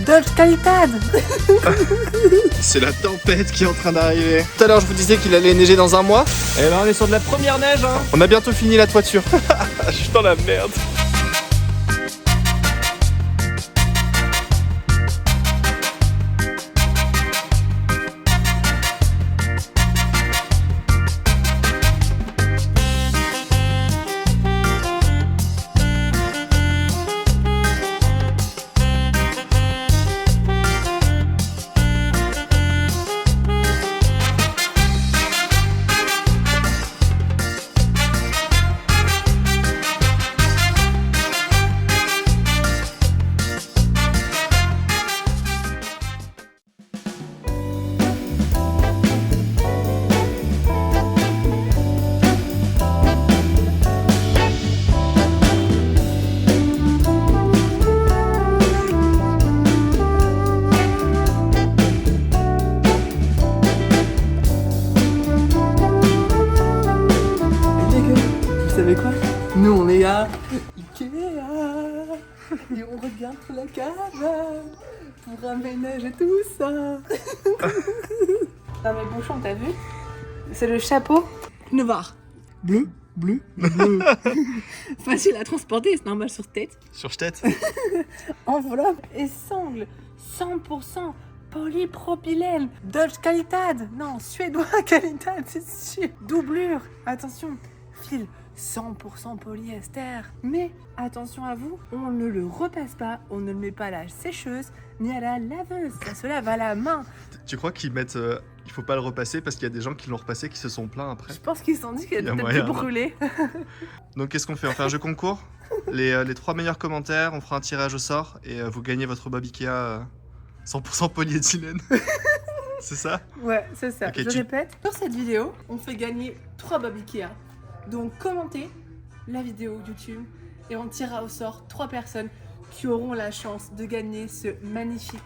Dodge Qualitad. C'est la tempête qui est en train d'arriver. Tout à l'heure, je vous disais qu'il allait neiger dans un mois. Et ben on est sur de la première neige hein. On a bientôt fini la toiture. Je suis dans la merde. Vous savez quoi? Nous on est à Ikea et on regarde pour la cabane pour aménager tout ça. Non mais Bouchon, t'as vu? C'est le chapeau noir. Bleu, bleu, bleu. Facile à transporter, c'est normal sur tête. Sur tête. Enveloppe et sangle 100% polypropylène. Dodge Qualitad. Non, suédois Qualitad, c'est sûr. Doublure. Attention, fil 100% polyester. Mais attention à vous, on ne le repasse pas, on ne le met pas à la sécheuse ni à la laveuse. Ça se lave à la main. Tu crois qu'ils mettent... il faut pas le repasser parce qu'il y a des gens qui l'ont repassé qui se sont plaints après. Je pense qu'ils se sont dit qu'elle Il y a était moyen, peut-être brûlée. Donc qu'est-ce qu'on fait? On fait un jeu concours. Les 3 meilleurs commentaires, on fera un tirage au sort et vous gagnez votre Bob Ikea 100% polyéthylène. C'est ça? Ouais, c'est ça. Ok, Je répète, sur cette vidéo, on fait gagner 3 Bob Ikea. Donc commentez la vidéo YouTube et on tirera au sort 3 personnes qui auront la chance de gagner ce magnifique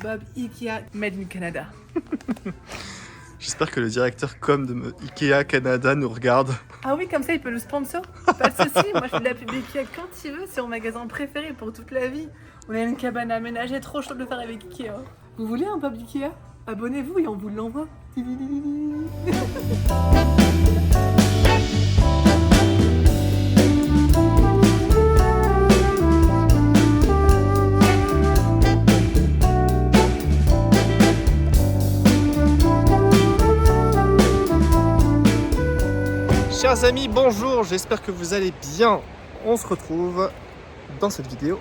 Bob Ikea Made in Canada. J'espère que le directeur com de Ikea Canada nous regarde. Ah oui, comme ça il peut le sponsor. Pas de soucis, moi je fais de la pub Ikea quand il veut, c'est mon magasin préféré pour toute la vie. On a une cabane aménagée, trop chaud de le faire avec Ikea. Vous voulez un Bob Ikea? Abonnez-vous et on vous l'envoie. Chers amis, bonjour, j'espère que vous allez bien. On se retrouve dans cette vidéo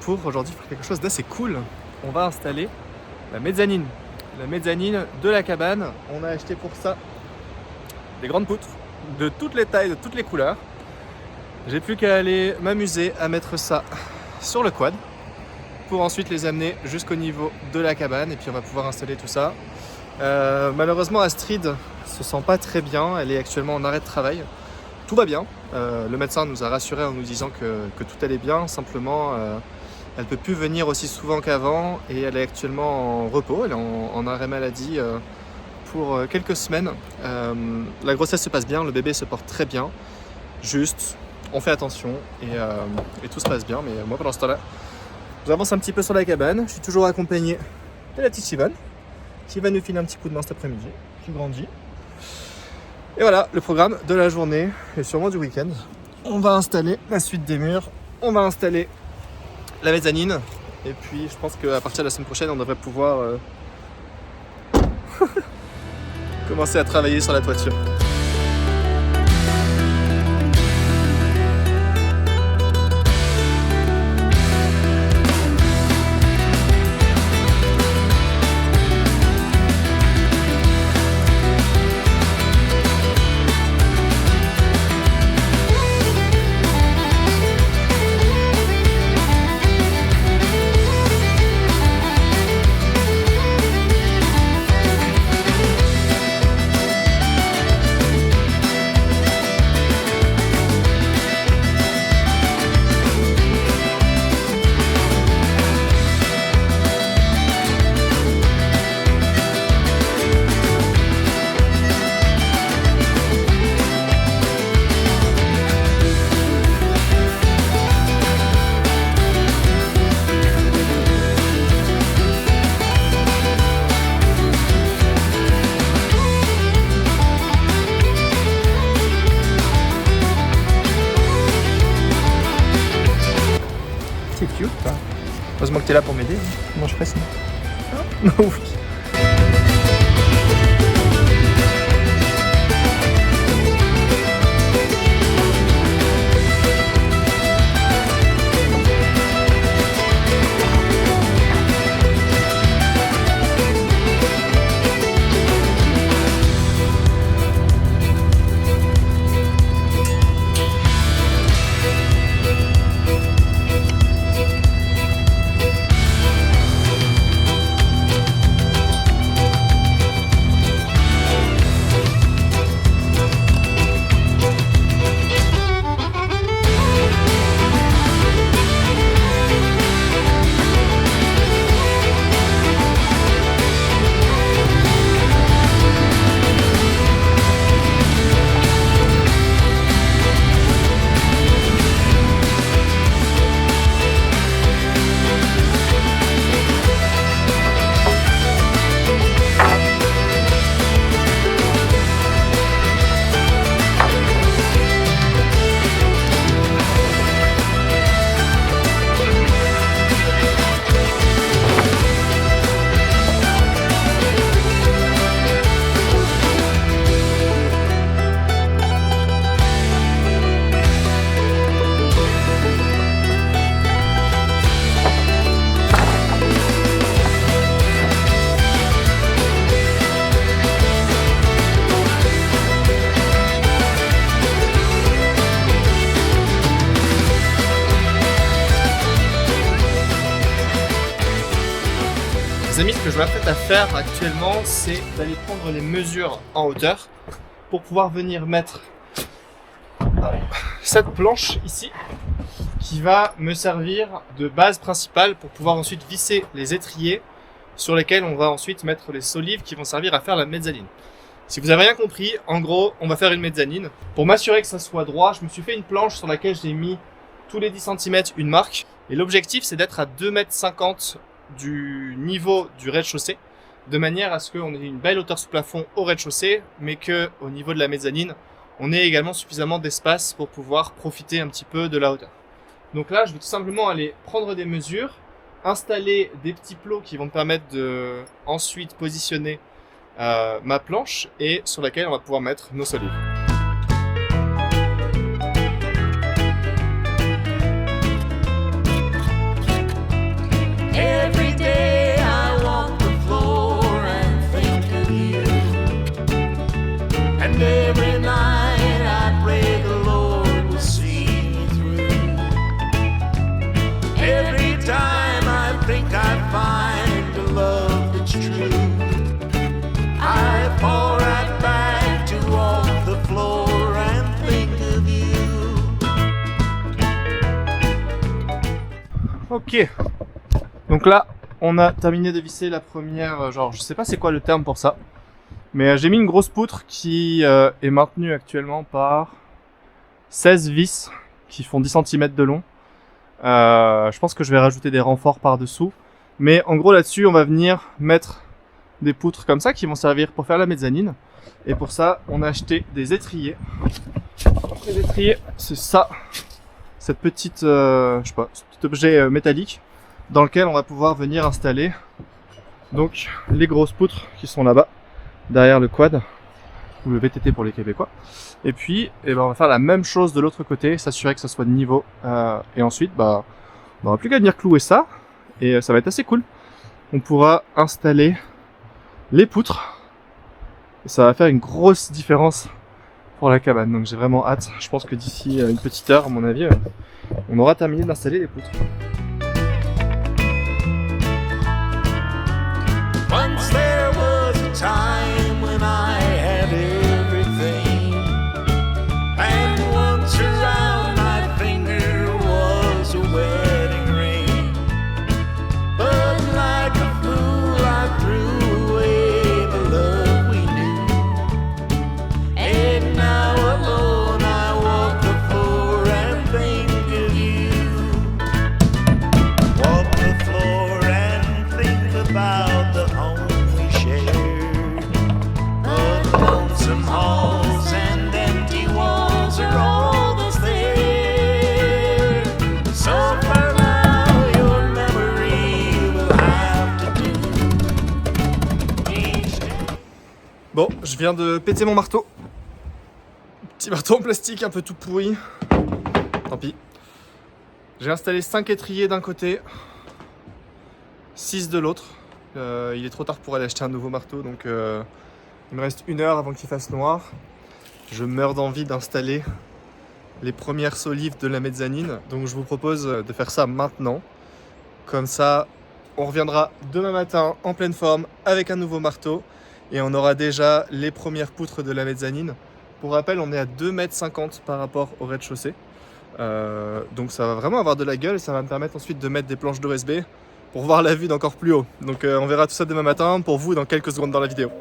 pour aujourd'hui faire quelque chose d'assez cool. On va installer la mezzanine de la cabane. On a acheté pour ça des grandes poutres de toutes les tailles, de toutes les couleurs. J'ai plus qu'à aller m'amuser à mettre ça sur le quad pour ensuite les amener jusqu'au niveau de la cabane et puis on va pouvoir installer tout ça. Malheureusement Astrid se sent pas très bien, elle est actuellement en arrêt de travail. Tout va bien, le médecin nous a rassurés en nous disant que tout allait bien, simplement elle peut plus venir aussi souvent qu'avant et elle est actuellement en repos, elle est en arrêt maladie pour quelques semaines. La grossesse se passe bien, le bébé se porte très bien, juste on fait attention et tout se passe bien, mais moi pendant ce temps-là, j'avance un petit peu sur la cabane, je suis toujours accompagné de la petite Yvonne qui va nous filer un petit coup de main cet après-midi, qui grandit. Et voilà, le programme de la journée et sûrement du week-end. On va installer la suite des murs, on va installer la mezzanine, et puis je pense qu'à partir de la semaine prochaine, on devrait pouvoir commencer à travailler sur la toiture. c'est cute. Hein. Heureusement que t'es là pour m'aider. Hein. Comment je ferais sinon hein? Oui. Les amis, ce que je m'apprête à faire actuellement, c'est d'aller prendre les mesures en hauteur pour pouvoir venir mettre cette planche ici qui va me servir de base principale pour pouvoir ensuite visser les étriers sur lesquels on va ensuite mettre les solives qui vont servir à faire la mezzanine. Si vous avez rien compris, en gros, on va faire une mezzanine. Pour m'assurer que ça soit droit, je me suis fait une planche sur laquelle j'ai mis tous les 10 cm une marque. Et l'objectif, c'est d'être à 2,50 m du niveau du rez-de-chaussée, de manière à ce qu'on ait une belle hauteur sous plafond au rez-de-chaussée, mais qu'au niveau de la mezzanine, on ait également suffisamment d'espace pour pouvoir profiter un petit peu de la hauteur. Donc là, je vais tout simplement aller prendre des mesures, installer des petits plots qui vont me permettre de ensuite positionner ma planche et sur laquelle on va pouvoir mettre nos solives. Every night I pray the Lord will see me through. Every time I think I find a love that's true, I fall right back to walk the floor and think of you. Ok, donc là on a terminé de visser la première, genre je sais pas c'est quoi le terme pour ça. Mais j'ai mis une grosse poutre qui est maintenue actuellement par 16 vis qui font 10 cm de long. Je pense que je vais rajouter des renforts par-dessous. Mais en gros là-dessus, on va venir mettre des poutres comme ça qui vont servir pour faire la mezzanine. Et pour ça, on a acheté des étriers. Les étriers, c'est ça. Cette petite, je sais pas, ce petit objet métallique dans lequel on va pouvoir venir installer donc les grosses poutres qui sont là-bas. Derrière le quad, ou le VTT pour les Québécois. Et puis, on va faire la même chose de l'autre côté, s'assurer que ça soit de niveau. Et ensuite, on n'aura plus qu'à venir clouer ça, et ça va être assez cool. On pourra installer les poutres, et ça va faire une grosse différence pour la cabane. Donc j'ai vraiment hâte. Je pense que d'ici une petite heure, à mon avis, on aura terminé d'installer les poutres. Once there was a time when I had everything, and once around my finger was a wedding ring. But like a fool I threw away the love we knew, and now alone I walk the floor and think of you. Bon, je viens de péter mon marteau. Petit marteau en plastique un peu tout pourri. Tant pis. J'ai installé 5 étriers d'un côté, 6 de l'autre. Il est trop tard pour aller acheter un nouveau marteau, donc il me reste 1 heure avant qu'il fasse noir. Je meurs d'envie d'installer les premières solives de la mezzanine, donc je vous propose de faire ça maintenant. Comme ça, on reviendra demain matin en pleine forme avec un nouveau marteau et on aura déjà les premières poutres de la mezzanine. Pour rappel, on est à 2,50 m par rapport au rez-de-chaussée. Donc ça va vraiment avoir de la gueule et ça va me permettre ensuite de mettre des planches d'OSB pour voir la vue d'encore plus haut. Donc on verra tout ça demain matin pour vous dans quelques secondes dans la vidéo.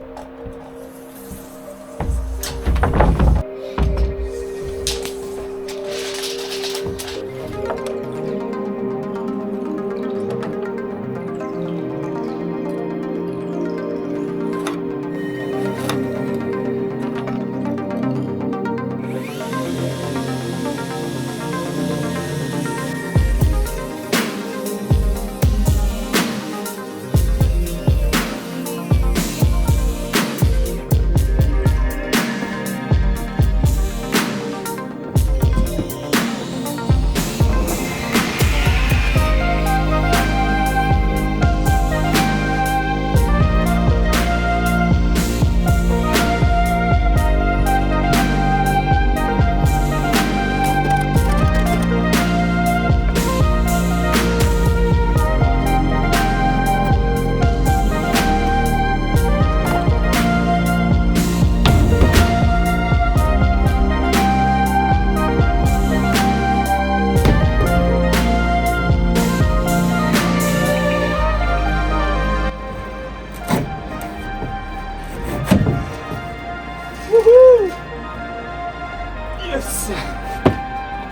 Yes!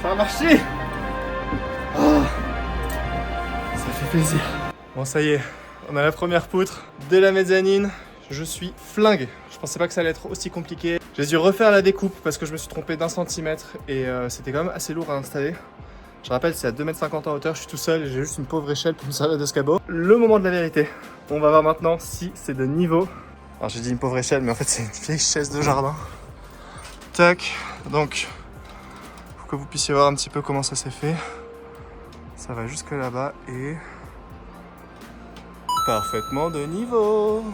Ça a marché! Oh, ça fait plaisir. Bon, ça y est, on a la première poutre de la mezzanine. Je suis flingue. Je pensais pas que ça allait être aussi compliqué. J'ai dû refaire la découpe parce que je me suis trompé d'1 centimètre et c'était quand même assez lourd à installer. Je rappelle, c'est à 2,50 m en hauteur, je suis tout seul, j'ai juste une pauvre échelle pour me servir d'escabeau. Le moment de la vérité. On va voir maintenant si c'est de niveau. Alors j'ai dit une pauvre échelle, mais en fait c'est une vieille chaise de jardin. Tac, donc pour que vous puissiez voir un petit peu comment ça s'est fait. Ça va jusque là-bas et parfaitement de niveau.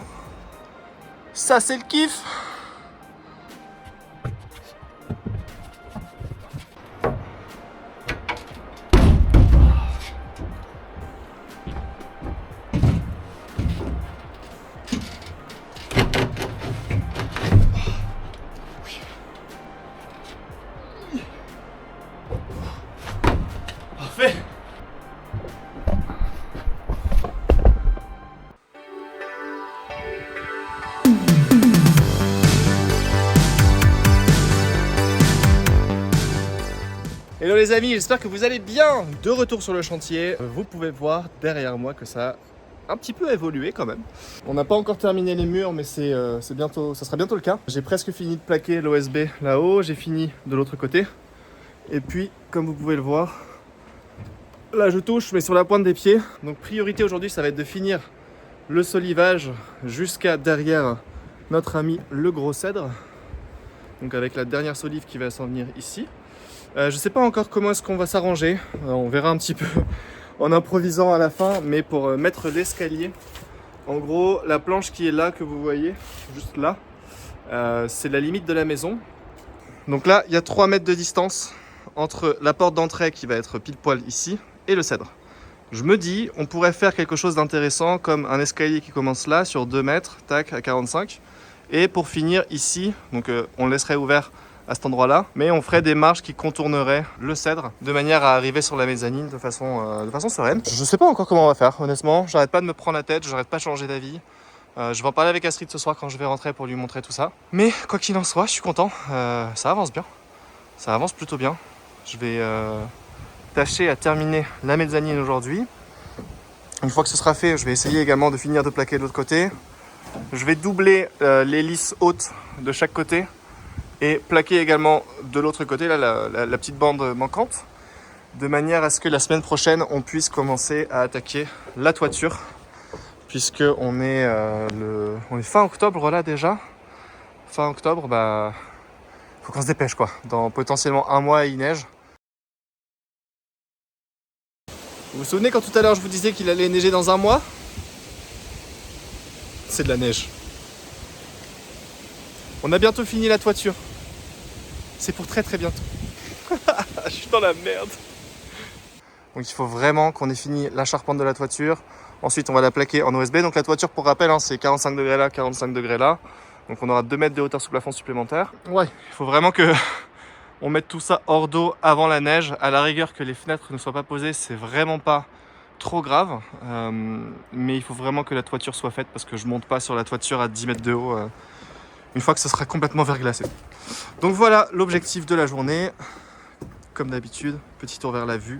Ça c'est le kiff. Parfait. Hello les amis, j'espère que vous allez bien. De retour sur le chantier, vous pouvez voir derrière moi que ça a un petit peu évolué quand même. On n'a pas encore terminé les murs, mais c'est bientôt, ça sera bientôt le cas. J'ai presque fini de plaquer l'OSB là-haut, j'ai fini de l'autre côté. Et puis, comme vous pouvez le voir, là je touche, mais sur la pointe des pieds. Donc priorité aujourd'hui, ça va être de finir le solivage jusqu'à derrière notre ami le gros cèdre. Donc avec la dernière solive qui va s'en venir ici. Je ne sais pas encore comment est-ce qu'on va s'arranger. On verra un petit peu en improvisant à la fin. Mais pour mettre l'escalier, en gros, la planche qui est là, que vous voyez, juste là, c'est la limite de la maison. Donc là, il y a 3 mètres de distance entre la porte d'entrée qui va être pile poil ici et le cèdre. Je me dis, on pourrait faire quelque chose d'intéressant comme un escalier qui commence là sur 2 mètres, tac, à 45. Et pour finir ici, donc on le laisserait ouvert à cet endroit-là, mais on ferait des marches qui contourneraient le cèdre de manière à arriver sur la mezzanine de façon sereine. Je sais pas encore comment on va faire, honnêtement. J'arrête pas de me prendre la tête, j'arrête pas de changer d'avis. Je vais en parler avec Astrid ce soir quand je vais rentrer pour lui montrer tout ça. Mais quoi qu'il en soit, je suis content. Ça avance bien. Ça avance plutôt bien. Je vais tâcher à terminer la mezzanine aujourd'hui. Une fois que ce sera fait, je vais essayer également de finir de plaquer de l'autre côté. Je vais doubler les lisses hautes de chaque côté et plaquer également de l'autre côté, là, la petite bande manquante, de manière à ce que la semaine prochaine, on puisse commencer à attaquer la toiture, puisque on est fin octobre là déjà. fin octobre, bah faut qu'on se dépêche quoi. Dans potentiellement un mois il neige. Vous vous souvenez quand tout à l'heure je vous disais qu'il allait neiger dans un mois? C'est de la neige. On a bientôt fini la toiture. C'est pour très très bientôt. Je suis dans la merde. Donc il faut vraiment qu'on ait fini la charpente de la toiture. Ensuite on va la plaquer en OSB. Donc la toiture pour rappel hein, c'est 45 degrés là, 45 degrés là. Donc on aura 2 mètres de hauteur sous plafond supplémentaire. Ouais, il faut vraiment que on mette tout ça hors d'eau avant la neige. À la rigueur que les fenêtres ne soient pas posées, c'est vraiment pas trop grave. Mais il faut vraiment que la toiture soit faite parce que je monte pas sur la toiture à 10 mètres de haut une fois que ce sera complètement verglacé. Donc voilà l'objectif de la journée. Comme d'habitude, petit tour vers la vue.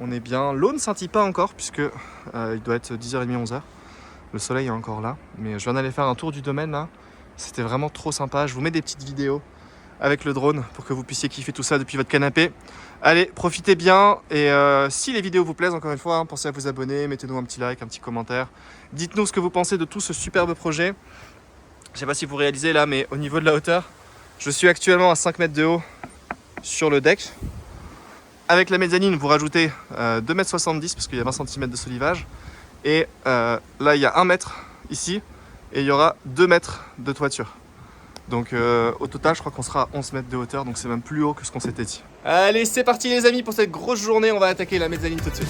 On est bien. L'eau ne scintille pas encore puisque il doit être 10h30, 11h. Le soleil est encore là. Mais je viens d'aller faire un tour du domaine là. C'était vraiment trop sympa. Je vous mets des petites vidéos avec le drone pour que vous puissiez kiffer tout ça depuis votre canapé. Allez, profitez bien. Et si les vidéos vous plaisent, encore une fois, hein, pensez à vous abonner. Mettez-nous un petit like, un petit commentaire. Dites-nous ce que vous pensez de tout ce superbe projet. Je sais pas si vous réalisez là, mais au niveau de la hauteur, je suis actuellement à 5 mètres de haut sur le deck. Avec la mezzanine, vous rajoutez 2,70 m parce qu'il y a 20 cm de solivage. Et là, il y a 1 mètre ici et il y aura 2 mètres de toiture. Donc au total, je crois qu'on sera à 11 mètres de hauteur, donc c'est même plus haut que ce qu'on s'était dit. Allez, c'est parti les amis pour cette grosse journée. On va attaquer la mezzanine tout de suite.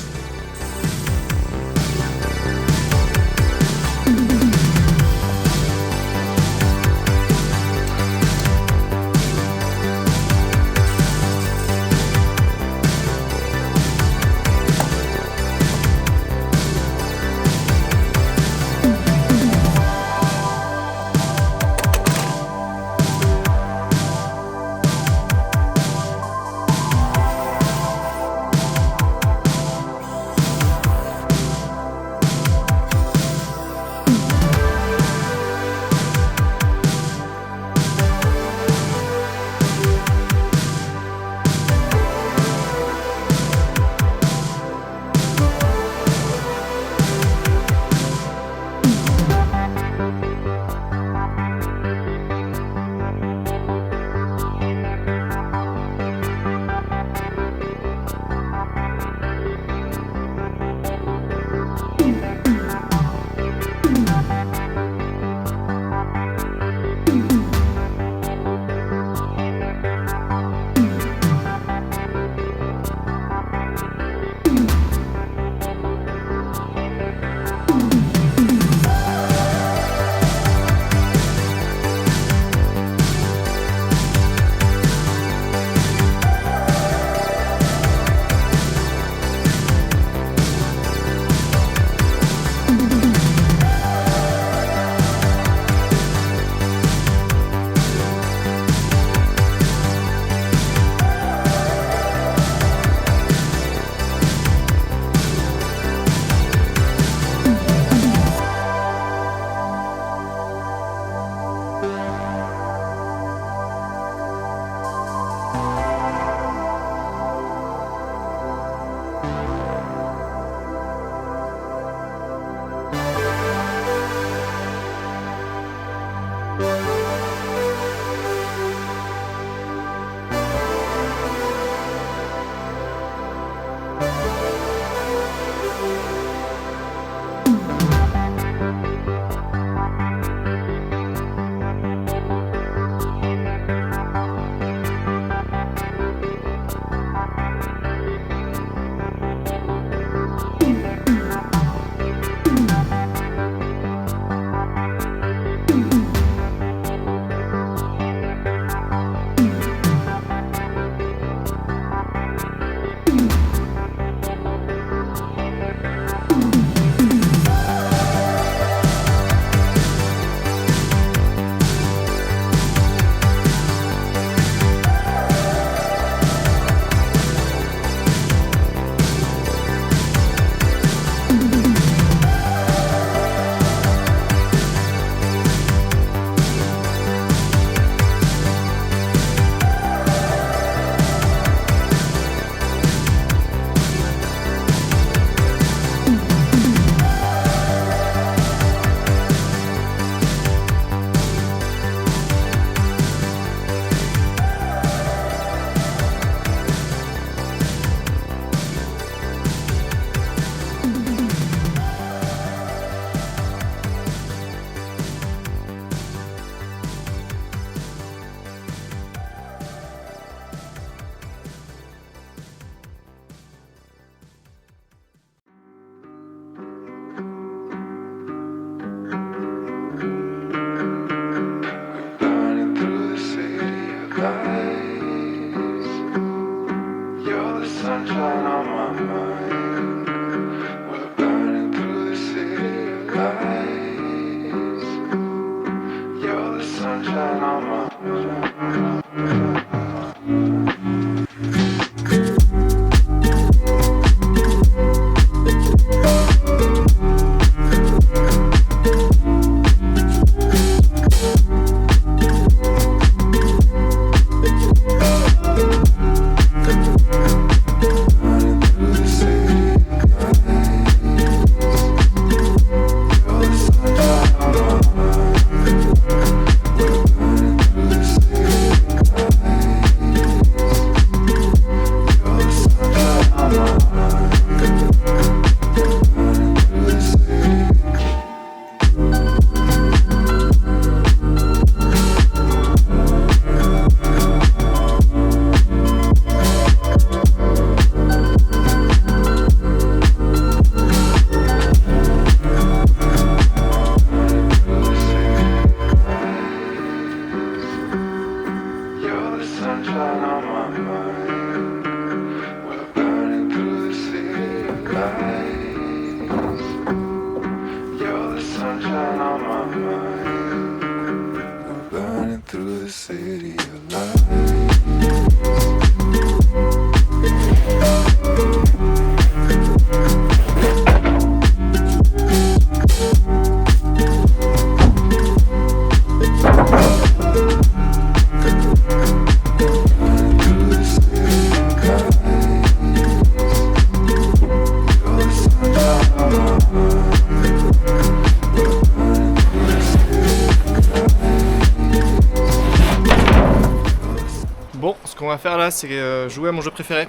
va faire là, c'est jouer à mon jeu préféré.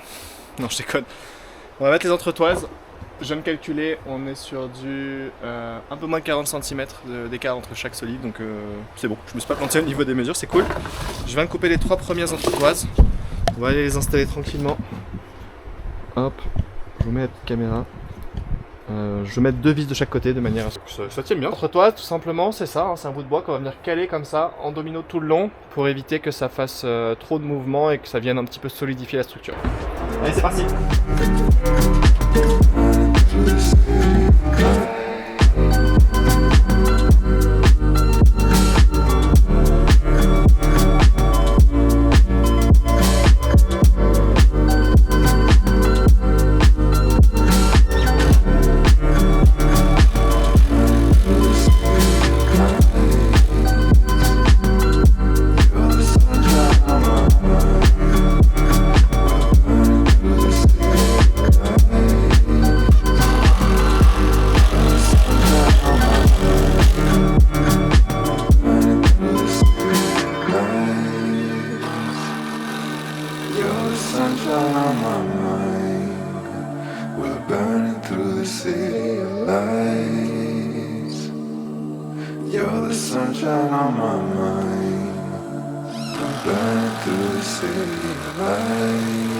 Non, je déconne. On va mettre les entretoises. Je viens de calculer, on est sur du un peu moins de 40 cm d'écart entre chaque solide, donc c'est bon. Je me suis pas planté au niveau des mesures, c'est cool. Je viens de couper les 3 premières entretoises. On va aller les installer tranquillement. Hop, je vous mets la petite caméra. Je vais mettre 2 vis de chaque côté de manière à ce que ça tienne bien. Entretoise, tout simplement, c'est ça, hein, c'est un bout de bois qu'on va venir caler comme ça en domino tout le long pour éviter que ça fasse trop de mouvement et que ça vienne un petit peu solidifier la structure. Allez, c'est parti! You're the sunshine on my mind. I'm burning through the city of lights.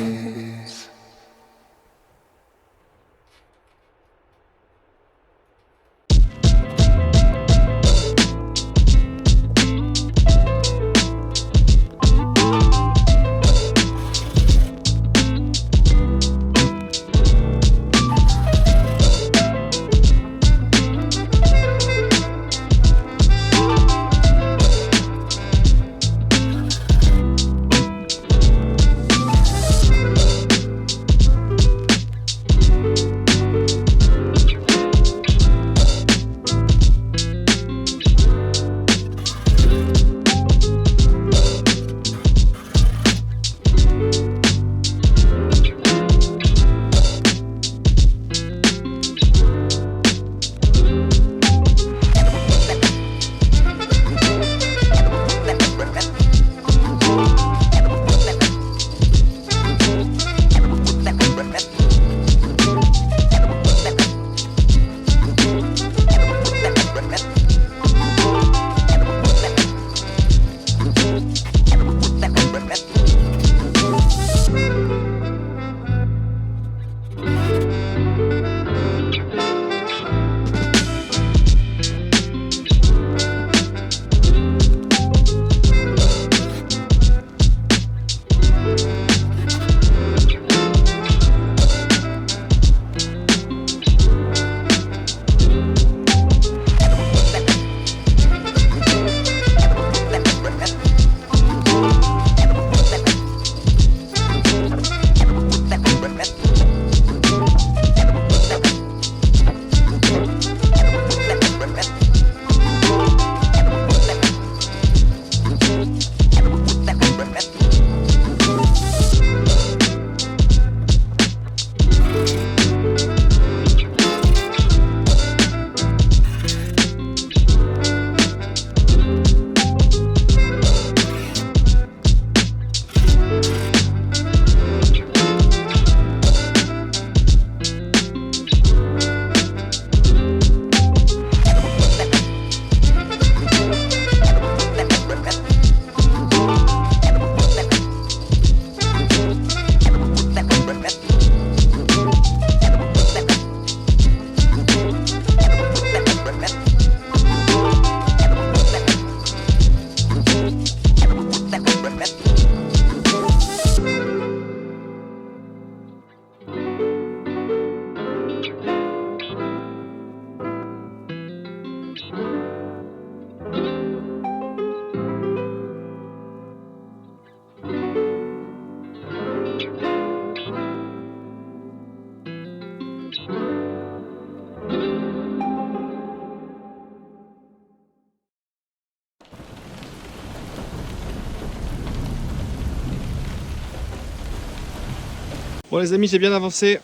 Bon les amis, j'ai bien avancé.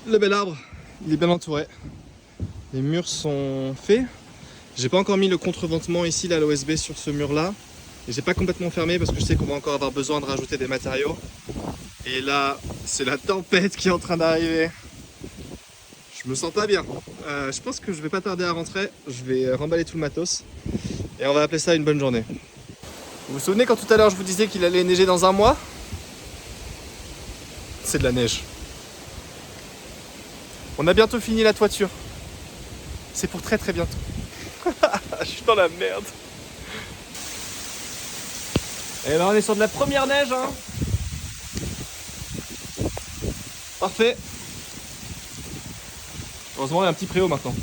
Le bel arbre, il est bien entouré. Les murs sont faits. J'ai pas encore mis le contreventement ici là, l'OSB sur ce mur là. Et j'ai pas complètement fermé parce que je sais qu'on va encore avoir besoin de rajouter des matériaux. Et là, c'est la tempête qui est en train d'arriver. Je me sens pas bien. Je pense que je vais pas tarder à rentrer. Je vais remballer tout le matos. Et on va appeler ça une bonne journée. Vous vous souvenez quand tout à l'heure je vous disais qu'il allait neiger dans un mois? C'est de la neige. On a bientôt fini la toiture. C'est pour très très bientôt. Je suis dans la merde. Et ben on est sur de la première neige, hein. Parfait. Heureusement il y a un petit préau maintenant.